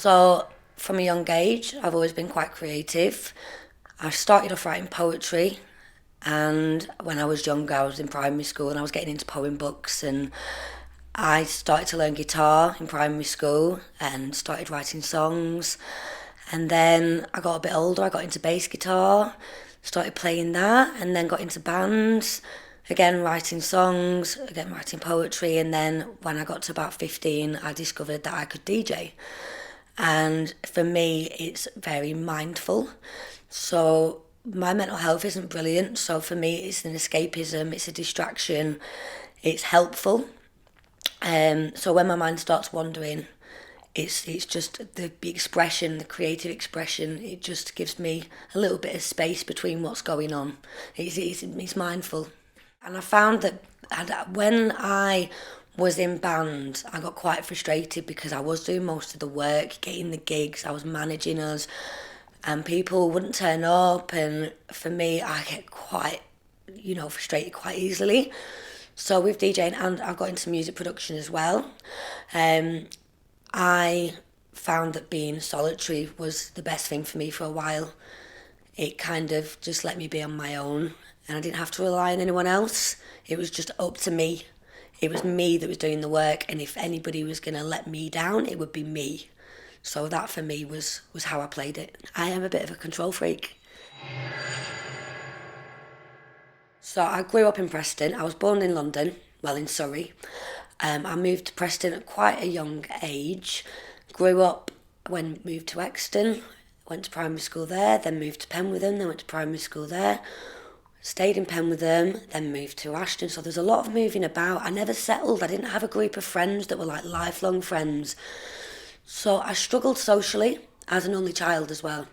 So, from a young age, I've always been quite creative. I started off writing poetry, and when I was younger, I was in primary school and I was getting into poem books, and I started to learn guitar in primary school and started writing songs. And then I got a bit older, I got into bass guitar, started playing that, and then got into bands, again writing songs, again writing poetry. And then when I got to about 15, I discovered that I could DJ. And for me, it's very mindful. So my mental health isn't brilliant. So for me, it's an escapism, it's a distraction, it's helpful. So when my mind starts wandering, it's just the expression, the creative expression. It just gives me a little bit of space between what's going on. It's mindful, and I found that when I was in band, I got quite frustrated because I was doing most of the work, getting the gigs, I was managing us, and people wouldn't turn up. And for me, I get quite, frustrated quite easily. So with DJing, and I got into music production as well. Um, I found that being solitary was the best thing for me for a while. It kind of just let me be on my own, and I didn't have to rely on anyone else. It was just up to me. It was me that was doing the work, and if anybody was going to let me down, it would be me. So that for me was how I played it. I am a bit of a control freak. So I grew up in Preston. I was born in London, well, in Surrey. I moved to Preston at quite a young age. Grew up, when moved to Exton, went to primary school there, then moved to Penwitham, then went to primary school there. Stayed in Penwitham, then moved to Ashton. So there's a lot of moving about. I never settled. I didn't have a group of friends that were like lifelong friends. So I struggled socially as an only child as well.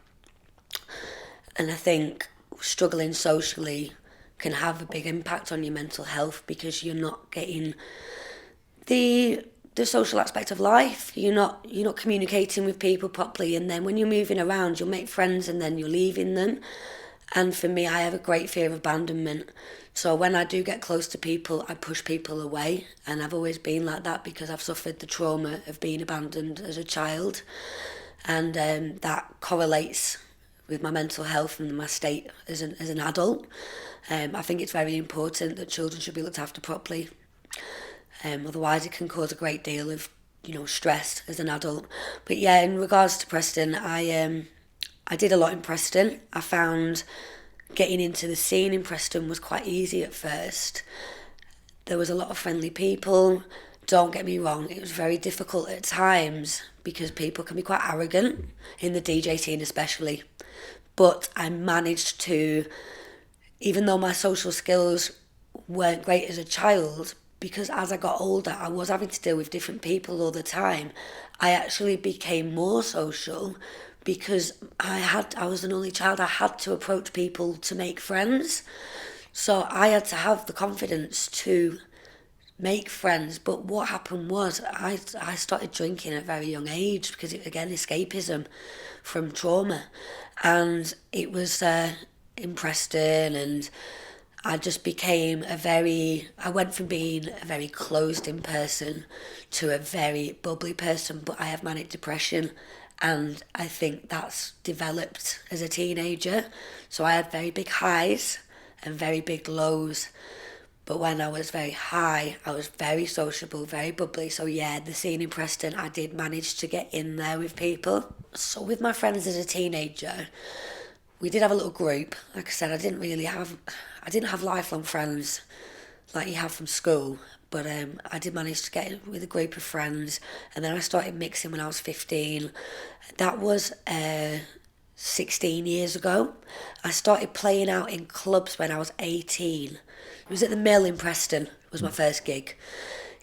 And I think struggling socially can have a big impact on your mental health because you're not getting the social aspect of life. You're not communicating with people properly, and then when you're moving around, you'll make friends and then you're leaving them. And for me, I have a great fear of abandonment. So when I do get close to people, I push people away. And I've always been like that because I've suffered the trauma of being abandoned as a child. And that correlates with my mental health and my state as an adult. I think it's very important that children should be looked after properly. Otherwise, it can cause a great deal of, stress as an adult. But yeah, in regards to Preston, I did a lot in Preston. I found getting into the scene in Preston was quite easy at first. There was a lot of friendly people. Don't get me wrong, it was very difficult at times because people can be quite arrogant, in the DJ scene especially. But I managed to, even though my social skills weren't great as a child, because as I got older, I was having to deal with different people all the time. I actually became more social because I was an only child. I had to approach people to make friends. So I had to have the confidence to make friends. But what happened was I started drinking at a very young age because, again, escapism from trauma. And it was in Preston, and I just became I went from being a very closed-in person to a very bubbly person, but I have manic depression, and I think that's developed as a teenager. So I had very big highs and very big lows, but when I was very high, I was very sociable, very bubbly. So yeah, the scene in Preston, I did manage to get in there with people. So with my friends as a teenager, we did have a little group. Like I said, I didn't have lifelong friends like you have from school, but I did manage to get in with a group of friends, and then I started mixing when I was 15. That was 16 years ago. I started playing out in clubs when I was 18. It was at the Mill in Preston. It was my first gig.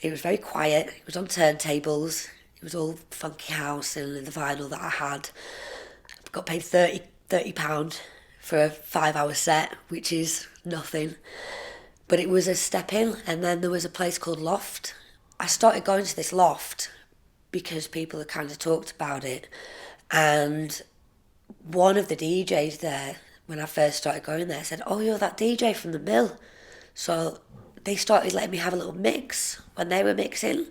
It was very quiet. It was on turntables. It was all funky house and the vinyl that I had. Got paid £30 for a 5-hour set, which is nothing. But it was a step in, and then there was a place called Loft. I started going to this Loft because people had kind of talked about it, and one of the DJs there, when I first started going there, said, "Oh, you're that DJ from the Mill." So they started letting me have a little mix when they were mixing,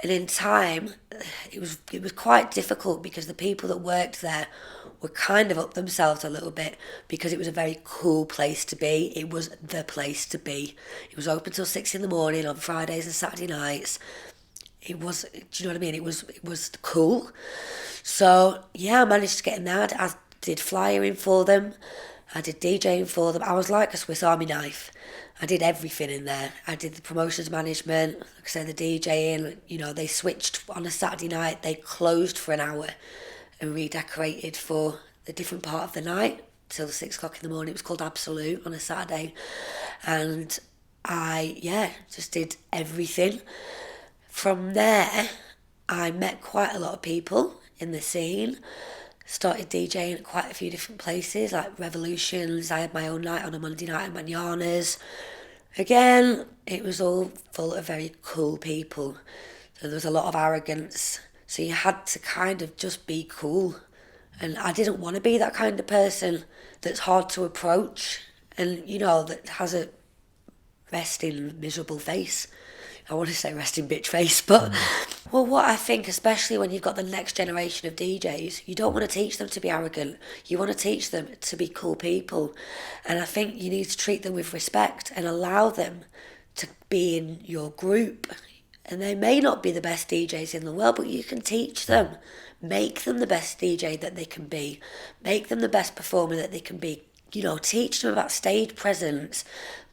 And in time, it was quite difficult because the people that worked there were kind of up themselves a little bit because it was a very cool place to be. It was the place to be. It was open till 6 in the morning on Fridays and Saturday nights. It was, do you know what I mean? It was cool. So yeah, I managed to get in there. I did flyering for them. I did DJing for them. I was like a Swiss Army knife. I did everything in there. I did the promotions management, like I said, the DJing. You know, they switched on a Saturday night. They closed for an hour and redecorated for the different part of the night till 6 o'clock in the morning. It was called Absolute on a Saturday. And just did everything. From there, I met quite a lot of people in the scene. Started DJing at quite a few different places, like Revolutions. I had my own night on a Monday night at Manana's. Again, it was all full of very cool people. So there was a lot of arrogance. So you had to kind of just be cool. And I didn't want to be that kind of person that's hard to approach and, you know, that has a resting miserable face. I want to say resting bitch face, but well, what I think, especially when you've got the next generation of DJs, you don't want to teach them to be arrogant. You want to teach them to be cool people. And I think you need to treat them with respect and allow them to be in your group. And they may not be the best DJs in the world, but you can teach them. Make them the best DJ that they can be. Make them the best performer that they can be. You know, teach them about stage presence.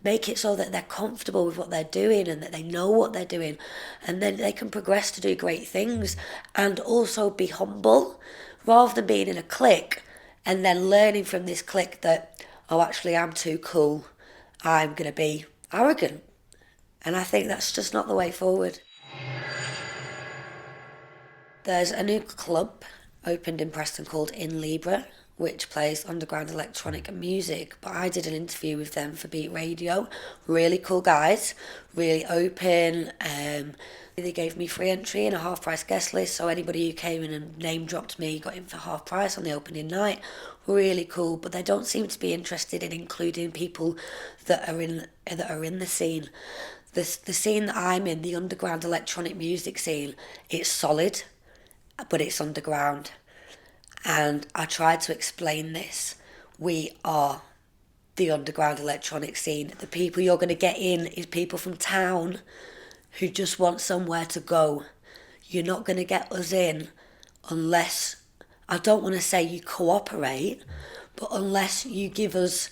Make it so that they're comfortable with what they're doing and that they know what they're doing. And then they can progress to do great things and also be humble rather than being in a clique and then learning from this clique that, oh, actually, I'm too cool. I'm going to be arrogant. And I think that's just not the way forward. There's a new club opened in Preston called In Libra, which plays underground electronic music. But I did an interview with them for Beat Radio. Really cool guys, really open. They gave me free entry and a half price guest list, so anybody who came in and name dropped me got in for half price on the opening night. Really cool, but they don't seem to be interested in including people that are in the scene. The scene that I'm in, the underground electronic music scene, it's solid, but it's underground. And I tried to explain this. We are the underground electronic scene. The people you're going to get in is people from town who just want somewhere to go. You're not going to get us in unless, I don't want to say you cooperate, but unless you give us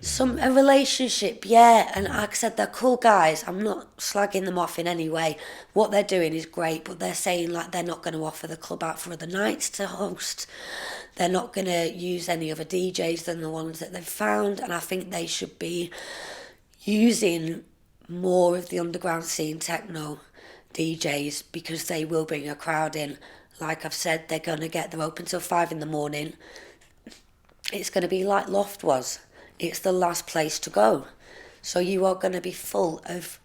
a relationship, yeah. And like I said, they're cool guys. I'm not slagging them off in any way. What they're doing is great, but they're saying like they're not going to offer the club out for other nights to host. They're not going to use any other DJs than the ones that they've found, and I think they should be using more of the underground scene techno DJs because they will bring a crowd in. Like I've said, they're open till 5 in the morning. It's going to be like Loft was. It's the last place to go. So you are going to be full of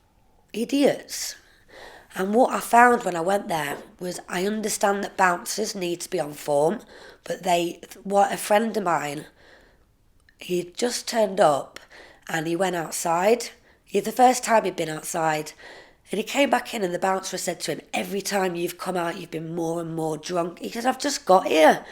idiots. And what I found when I went there was I understand that bouncers need to be on form, but a friend of mine, he just turned up and he went outside. The first time he'd been outside, and he came back in and the bouncer said to him, every time you've come out, you've been more and more drunk. He said, I've just got here.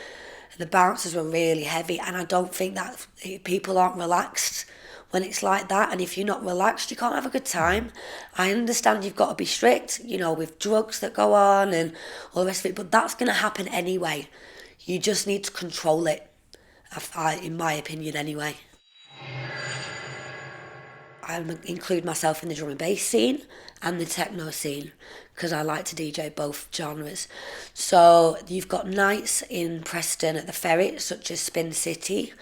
And the bouncers were really heavy, and I don't think that people aren't relaxed when it's like that. And if you're not relaxed, you can't have a good time. I understand you've got to be strict, you know, with drugs that go on and all the rest of it, but that's going to happen anyway. You just need to control it, in my opinion anyway. I include myself in the drum and bass scene and the techno scene because I like to DJ both genres. So you've got nights in Preston at the Ferret, such as Spin City.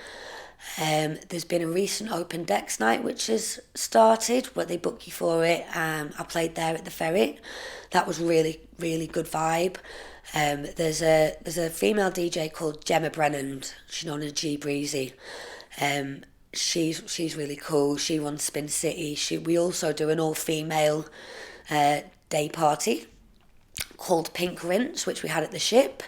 There's been a recent Open Decks night which has started, where they book you for it. I played there at the Ferret. That was really, really good vibe. There's a female DJ called Gemma Brennan. She's known as G Breezy. She's really cool. She runs Spin City. We also do an all-female day party called Pink Rinse, which we had at the Ship.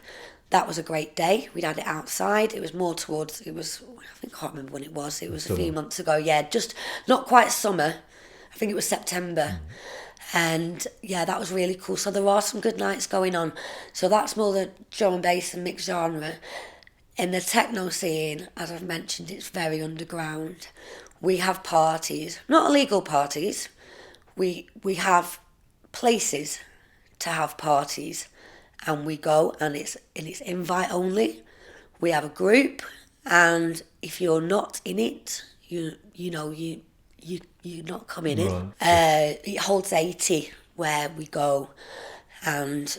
That was a great day. We'd had it outside. It was more towards, I can't remember when it was. It was a few months ago. Yeah, just not quite summer. I think it was September. And yeah, that was really cool. So there are some good nights going on. So that's more the drum and bass and mixed genre. In the techno scene, as I've mentioned, it's very underground. We have parties, not illegal parties. We have places to have parties, and we go, and it's invite only. We have a group, and if you're not in it, you're not coming in. It holds 80 where we go, and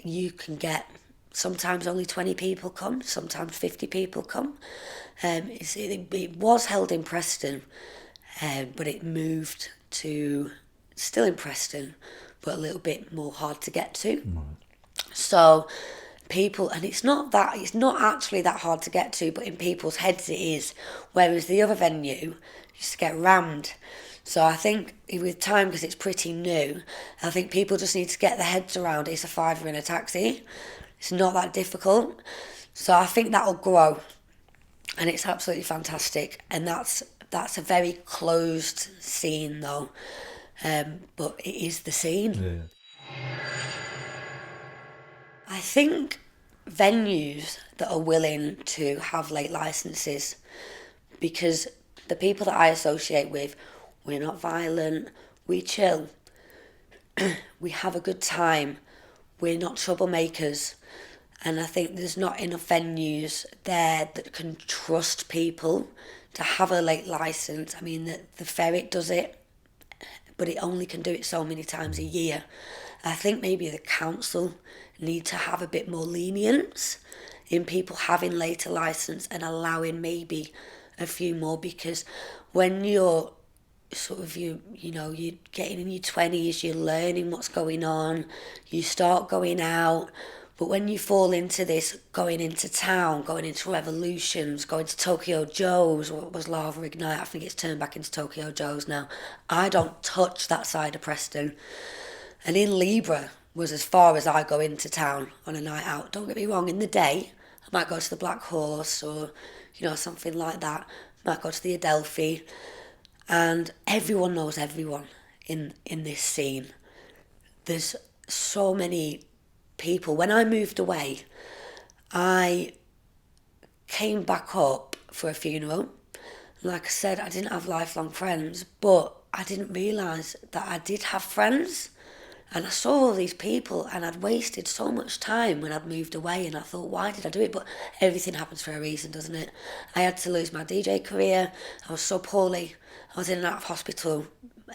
you can get, sometimes only 20 people come, sometimes 50 people come. It was held in Preston, but it moved to, still in Preston, but a little bit more hard to get to. So people, and it's not actually that hard to get to, but in people's heads it is. Whereas the other venue used to get rammed. So I think with time, because it's pretty new, I think people just need to get their heads around it's a £5 in a taxi. It's not that difficult. So I think that'll grow, and it's absolutely fantastic. And that's a very closed scene though, but it is the scene. Yeah. I think venues that are willing to have late licenses, because the people that I associate with, we're not violent, we chill, we have a good time, we're not troublemakers. And I think there's not enough venues there that can trust people to have a late licence. I mean, the Ferret does it, but it only can do it so many times a year. I think maybe the council need to have a bit more lenience in people having later licence and allowing maybe a few more, because when you're sort of, you're getting in your 20s, you're learning what's going on, you start going out. But when you fall into this, going into town, going into Revolutions, going to Tokyo Joe's, what was Lava Ignite, I think it's turned back into Tokyo Joe's now. I don't touch that side of Preston. And in Libra was as far as I go into town on a night out. Don't get me wrong, in the day, I might go to the Black Horse or, something like that. I might go to the Adelphi. And everyone knows everyone in this scene. There's so many people. When I moved away, I came back up for a funeral. Like I said, I didn't have lifelong friends, but I didn't realise that I did have friends. And I saw all these people, and I'd wasted so much time when I'd moved away, and I thought, why did I do it? But everything happens for a reason, doesn't it? I had to lose my DJ career. I was so poorly. I was in and out of hospital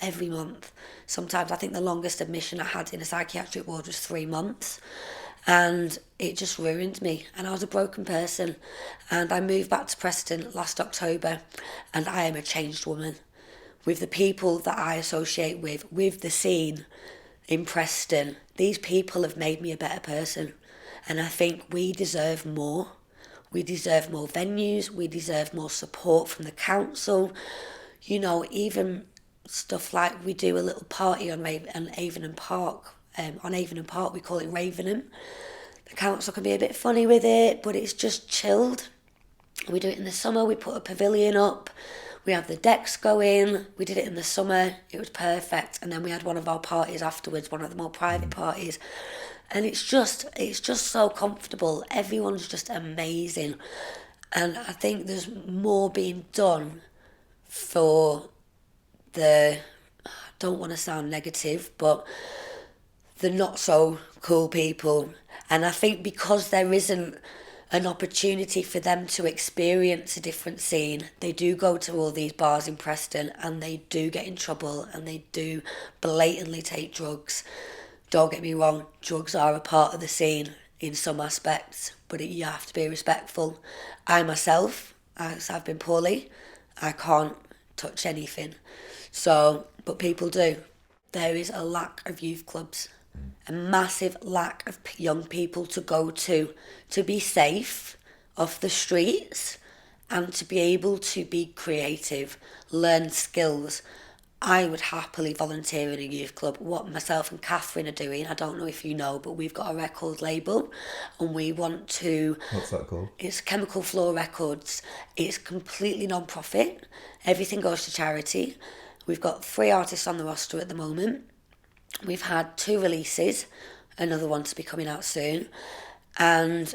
every month. Sometimes I think the longest admission I had in a psychiatric ward was 3 months. And it just ruined me. And I was a broken person. And I moved back to Preston last October, and I am a changed woman. With the people that I associate with the scene in Preston, these people have made me a better person. And I think we deserve more. We deserve more venues. We deserve more support from the council. Even stuff like we do a little party on Avonham Park. On Avonham Park, we call it Ravenham. The council can be a bit funny with it, but it's just chilled. We do it in the summer. We put a pavilion up. We have the decks going. We did it in the summer. It was perfect. And then we had one of our parties afterwards, one of the more private parties. And it's just so comfortable. Everyone's just amazing. And I think there's more being done for I don't want to sound negative, but the not so cool people. And I think because there isn't an opportunity for them to experience a different scene, they do go to all these bars in Preston, and they do get in trouble, and they do blatantly take drugs. Don't get me wrong, drugs are a part of the scene in some aspects, but you have to be respectful. I myself, as I've been poorly, I can't touch anything. But people do. There is a lack of youth clubs, a massive lack of young people to go to be safe off the streets and to be able to be creative, learn skills. I would happily volunteer in a youth club. What myself and Catherine are doing, I don't know if you know, but we've got a record label, and we want to... What's that called? It's Chemical Floor Records. It's completely non-profit. Everything goes to charity. We've got 3 artists on the roster at the moment. We've had 2 releases, another one to be coming out soon. And,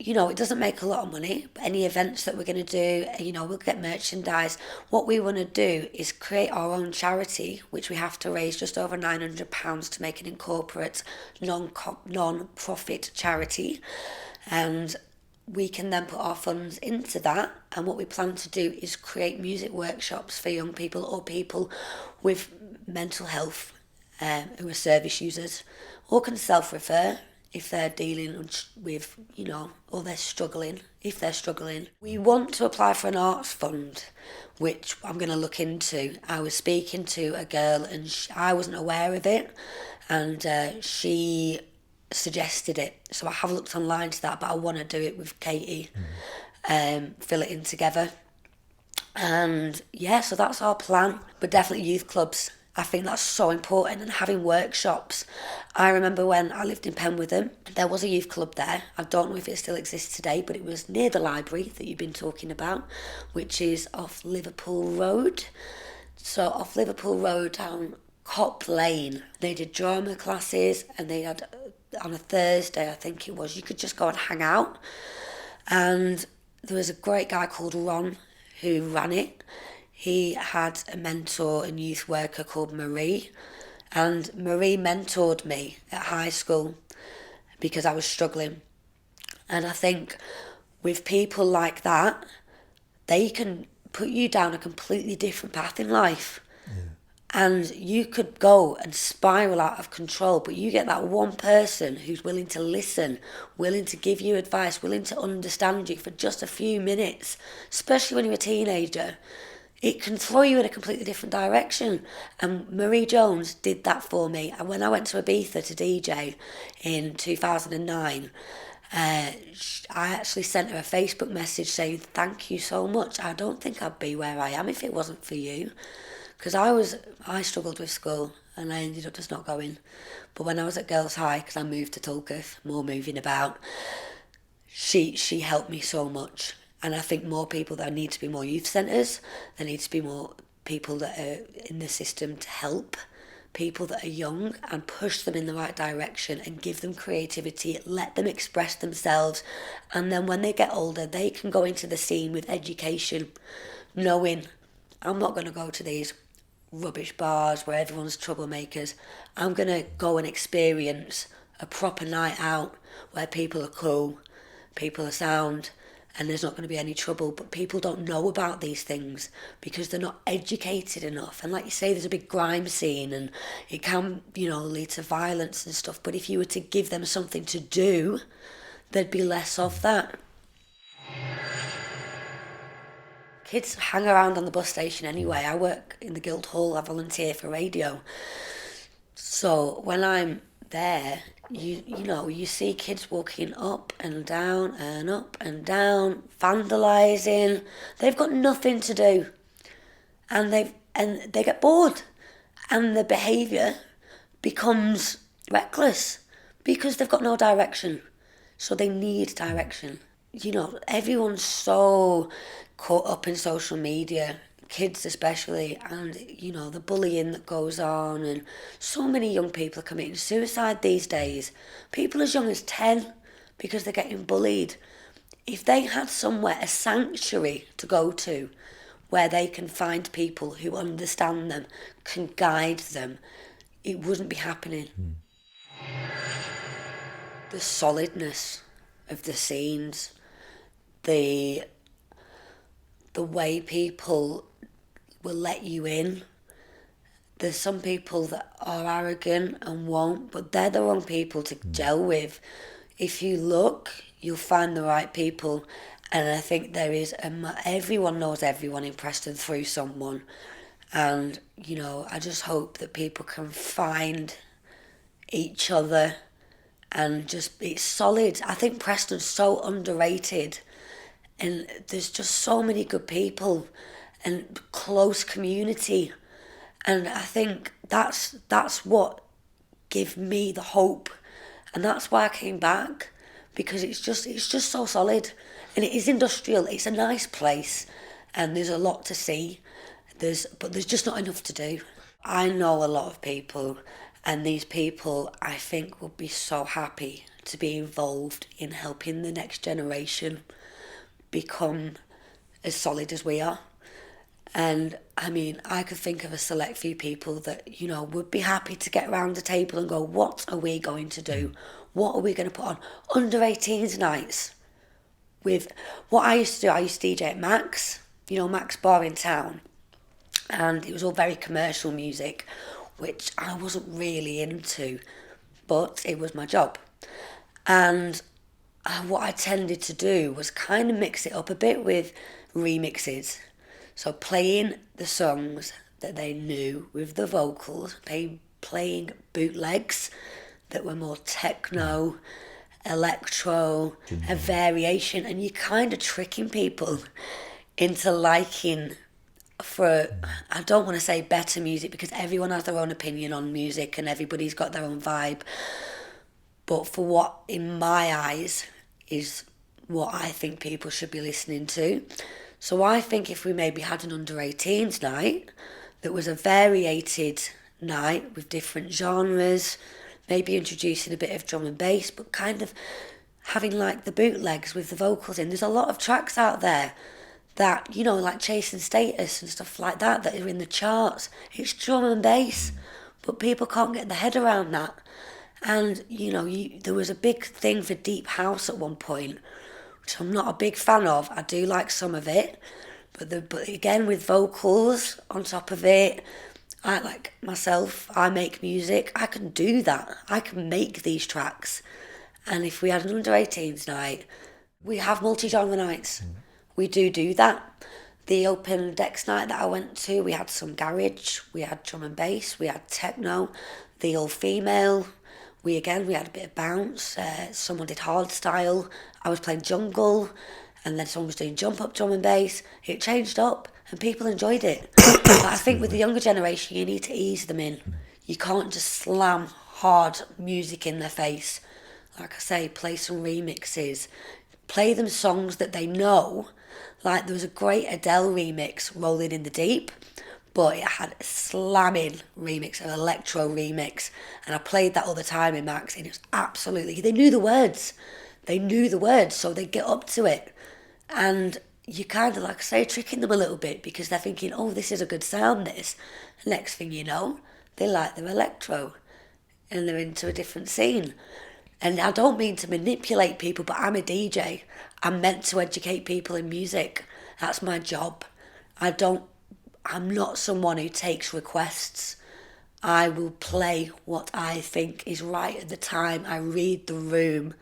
it doesn't make a lot of money, but any events that we're going to do, we'll get merchandise. What we want to do is create our own charity, which we have to raise just over £900 to make an incorporate non-profit charity. And we can then put our funds into that, and what we plan to do is create music workshops for young people or people with mental health who are service users, or can self-refer if they're dealing with, or they're struggling, if they're struggling. We want to apply for an arts fund, which I'm going to look into. I was speaking to a girl and I wasn't aware of it, and she suggested it. So I have looked online to that, but I want to do it with Katie, fill it in together. And so that's our plan. But definitely youth clubs. I think that's so important, and having workshops. I remember when I lived in Penwitham, there was a youth club there. I don't know if it still exists today, but it was near the library that you've been talking about, which is off Liverpool Road. So off Liverpool Road down Cop Lane. They did drama classes, and they had, on a Thursday I think it was, you could just go and hang out. And there was a great guy called Ron who ran it. He had a mentor and youth worker called Marie, and Marie mentored me at high school because I was struggling. And I think with people like that, they can put you down a completely different path in life. Yeah. And you could go and spiral out of control, but you get that one person who's willing to listen, willing to give you advice, willing to understand you for just a few minutes, especially when you're a teenager. It can throw you in a completely different direction. And Marie Jones did that for me. And when I went to Ibiza to DJ in 2009, I actually sent her a Facebook message saying, thank you so much. I don't think I'd be where I am if it wasn't for you. Because I struggled with school and I ended up just not going. But when I was at Girls High, because I moved to Tulketh, more moving about, she helped me so much. And I think there need to be more youth centres. There needs to be more people that are in the system to help people that are young and push them in the right direction and give them creativity, let them express themselves. And then when they get older, they can go into the scene with education, knowing I'm not going to go to these rubbish bars where everyone's troublemakers. I'm going to go and experience a proper night out where people are cool, people are sound, and there's not going to be any trouble. But people don't know about these things because they're not educated enough. And like you say, there's a big grime scene and it can, lead to violence and stuff. But if you were to give them something to do, there'd be less of that. Kids hang around on the bus station anyway. I work in the Guildhall, I volunteer for radio. So when I'm there, you see kids walking up and down and up and down, vandalising. They've got nothing to do, and they get bored, and their behaviour becomes reckless because they've got no direction. So they need direction. Everyone's so caught up in social media, kids especially, and the bullying that goes on, and so many young people are committing suicide these days. People as young as 10 because they're getting bullied. If they had somewhere, a sanctuary to go to where they can find people who understand them, can guide them, it wouldn't be happening. The solidness of the scenes, the way people will let you in. There's some people that are arrogant and won't, but they're the wrong people to gel with. If you look, you'll find the right people. And I think there is, everyone knows everyone in Preston through someone. And, I just hope that people can find each other and just, it's solid. I think Preston's so underrated. And there's just so many good people and close community. And I think that's what gave me the hope. And that's why I came back, because it's just so solid. And it is industrial. It's a nice place and there's a lot to see. But there's just not enough to do. I know a lot of people And these people, I think, would be so happy to be involved in helping the next generation become as solid as we are. And I mean, I could think of a select few people that, you know, would be happy to get around the table and go, what are we going to do? What are we going to put on? Under 18s nights. With what I used to do, I used to DJ at Max, you know, Max Bar in town. And it was all very commercial music, which I wasn't really into, but it was my job. And what I tended to do was kind of mix it up a bit with remixes. So playing the songs that they knew with the vocals, playing bootlegs that were more techno, electro, a variation, and you're kind of tricking people into liking, for, I don't want to say better music, because everyone has their own opinion on music and everybody's got their own vibe, but for what in my eyes is what I think people should be listening to. So I think if we maybe had an under 18s night that was a variated night with different genres, maybe introducing a bit of drum and bass, but kind of having like the bootlegs with the vocals in. There's a lot of tracks out there that, you know, like Chasing Status and stuff like that are in the charts. It's drum and bass, but people can't get their head around that. And, you know, there was a big thing for deep house at one point, which I'm not a big fan of. I do like some of it, but again, with vocals on top of it, I like myself, I make music, I can do that. I can make these tracks. And if we had an under 18s night, we have multi-genre nights. We do that. The open decks night that I went to, we had some garage, we had drum and bass, we had techno, the all-female. We had a bit of bounce. Someone did hardstyle. I was playing jungle, and then someone was doing jump up drum and bass. It changed up, and people enjoyed it. But I think with the younger generation, you need to ease them in. You can't just slam hard music in their face. Like I say, play some remixes. Play them songs that they know. Like there was a great Adele remix, Rolling in the Deep, but it had a slamming remix, an electro remix, and I played that all the time in Max, and it was absolutely, they knew the words, so they get up to it, and you kind of, like I say, tricking them a little bit, because they're thinking, oh, this is a good sound, this. Next thing you know, they like their electro, and they're into a different scene. And I don't mean to manipulate people, but I'm a DJ. I'm meant to educate people in music. That's my job. I'm not someone who takes requests. I will play what I think is right at the time. I read the room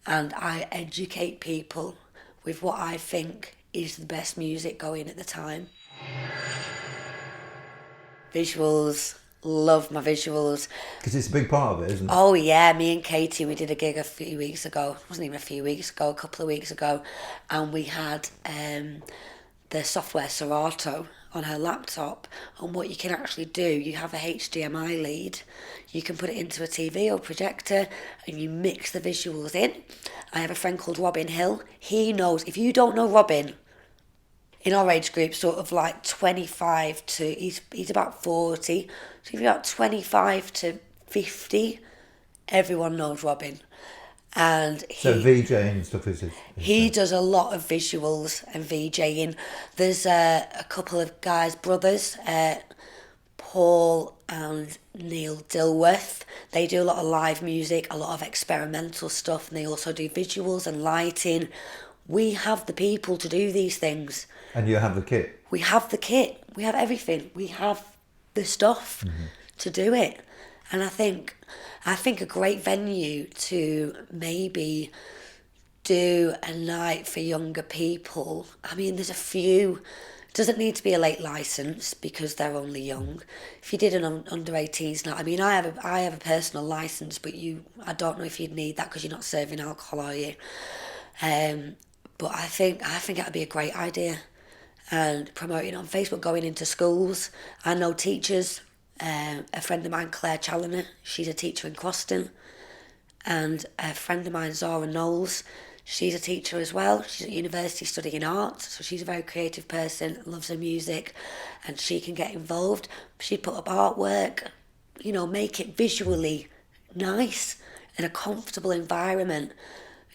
and I educate people with what I think is the best music going at the time. Visuals. Love my visuals. Because it's a big part of it, isn't it? Oh yeah, me and Katie, we did a gig a few weeks ago. It wasn't even a few weeks ago, a couple of weeks ago. And we had the software Serato on her laptop. And what you can actually do, you have a HDMI lead. You can put it into a TV or projector and you mix the visuals in. I have a friend called Robin Hill. He knows, if you don't know Robin, in our age group, sort of like 25 to, he's about 40, so if you're about 25 to 50, everyone knows Robin. And so VJing and stuff is he does a lot of visuals and VJing. There's a couple of guys, brothers, Paul and Neil Dilworth. They do a lot of live music, a lot of experimental stuff, and they also do visuals and lighting. We have the people to do these things. And you have the kit? We have the kit. We have everything. We have the stuff to do it. And I think a great venue to maybe do a night for younger people. I mean, there's a few. It doesn't need to be a late license because they're only young. If you did an under 18s night, I mean, I have a personal license, but I don't know if you'd need that because you're not serving alcohol, are you? But I think that'd be a great idea. And promoting on Facebook, going into schools. I know teachers. A friend of mine, Claire Challoner, she's a teacher in Croston. And a friend of mine, Zara Knowles, she's a teacher as well. She's at university studying art, so she's a very creative person, loves her music, and she can get involved. She'd put up artwork, make it visually nice and a comfortable environment.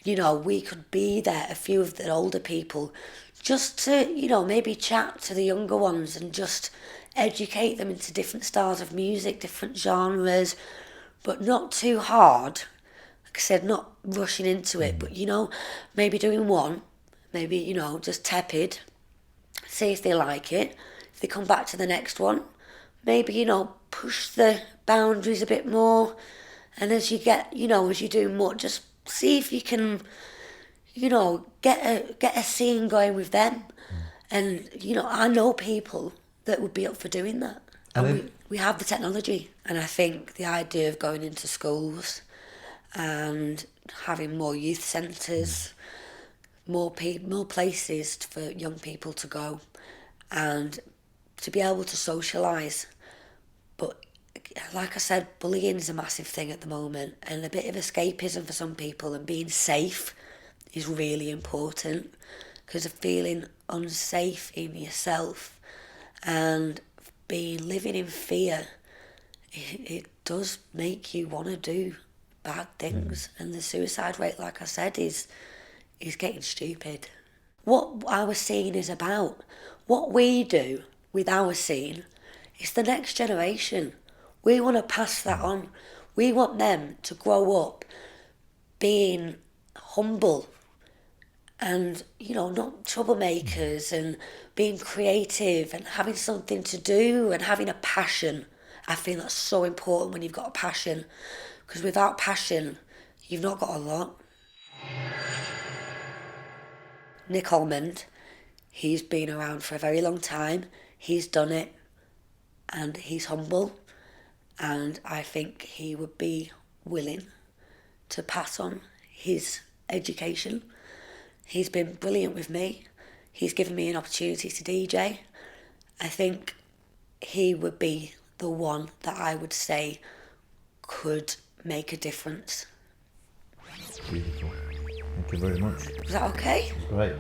We could be there, a few of the older people, just to, maybe chat to the younger ones and just educate them into different styles of music, different genres, but not too hard. Like I said, not rushing into it, but, maybe doing one, maybe, just tepid, see if they like it. If they come back to the next one, maybe, push the boundaries a bit more. And as you get, as you do more, just see if you can, get a scene going with them. And, I know people that would be up for doing that. And we have the technology. And I think the idea of going into schools and having more youth centres, more places for young people to go and to be able to socialise. But like I said, bullying is a massive thing at the moment, and a bit of escapism for some people, and being safe is really important, because of feeling unsafe in yourself and living in fear, it does make you want to do bad things. And the suicide rate, like I said, is getting stupid. What our scene is about, what we do with our scene, is the next generation. We want to pass that on. We want them to grow up being humble and, not troublemakers, and being creative and having something to do and having a passion. I feel that's so important when you've got a passion, because without passion, you've not got a lot. Nick Almond, he's been around for a very long time. He's done it, and he's humble. And I think he would be willing to pass on his education. He's been brilliant with me. He's given me an opportunity to DJ. I think he would be the one that I would say could make a difference. Beautiful. Thank you very much. Was that okay? Great.